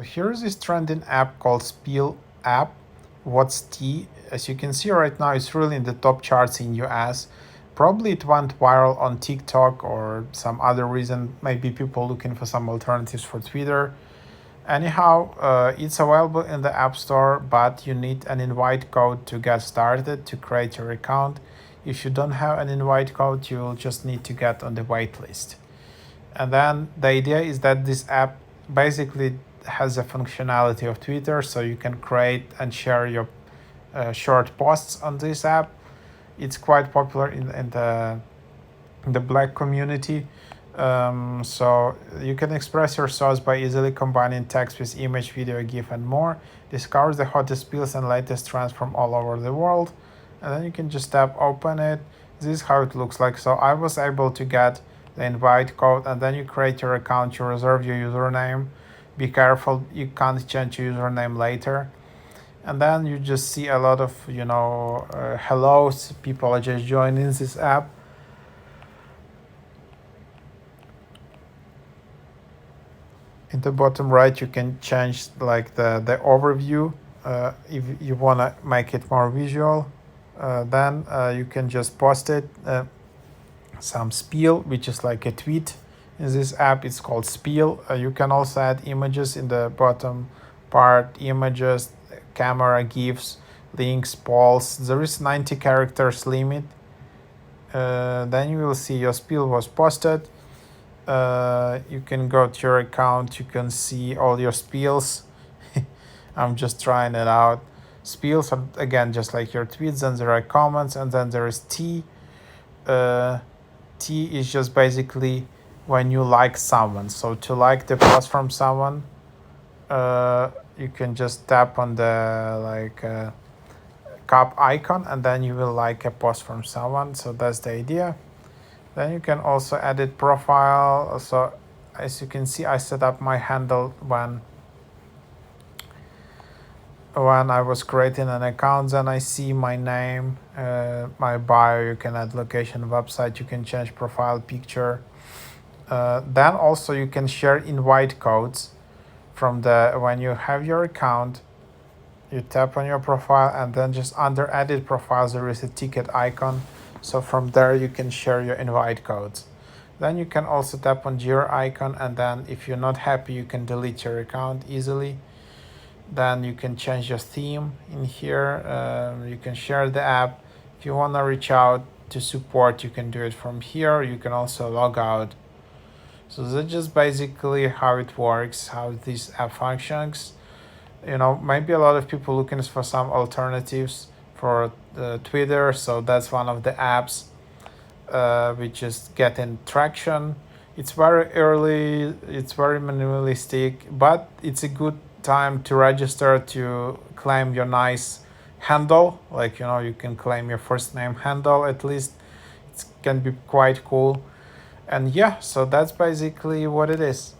Here is this trending app called Spill app. What's T? As you can see right now, it's really in the top charts in US. Probably it went viral on TikTok or some other reason. Maybe people looking for some alternatives for Twitter. Anyhow, it's available in the App Store, but you need an invite code to get started to create your account. If you don't have an invite code, you'll just need to get on the wait list. And then the idea is that this app basically has a functionality of Twitter, so you can create and share your short posts on this app. It's quite popular in the Black community. So you can express your thoughts by easily combining text with image, video, GIF, and more. Discover the hottest spills and latest trends from all over the world. And then you can just tap open it. This is how it looks like. So I was able to get the invite code, and then you create your account, you reserve your username. Be careful, you can't change your username later. And then you just see a lot of hellos. People are just joining this app. In the bottom right, you can change like the overview if you want to make it more visual. Then you can just post it. Some spiel, which is like a tweet in this app. It's called spiel. You can also add images in the bottom part, images, camera, GIFs, links, polls. There is 90 characters limit. Then you will see your spiel was posted. You can go to your account, you can see all your spiels. I'm just trying it out. Spiels are again just like your tweets, then there are comments, and then there is T. T is just basically when you like someone. So to like the post from someone, you can just tap on the cup icon, and then you will like a post from someone. So that's the idea. Then you can also edit profile. So as you can see, I set up my handle when I was creating an account. Then I see my name, my bio. You can add location, website. You can change profile picture. Then also you can share invite codes from when you have your account. You tap on your profile, and then just under edit profiles there is a ticket icon. So from there you can share your invite codes. Then you can also tap on your icon, and then if you're not happy, you can delete your account easily. Then you can change your theme in here. You can share the app. If you want to reach out to support, you can do it from here. You can also log out. So that's just basically how it works, how this app functions. Maybe a lot of people looking for some alternatives for Twitter. So that's one of the apps which is getting traction. It's very early, it's very minimalistic, but it's a good time to register to claim your nice handle. You can claim your first name handle at least. It can be quite cool. And yeah, so that's basically what it is.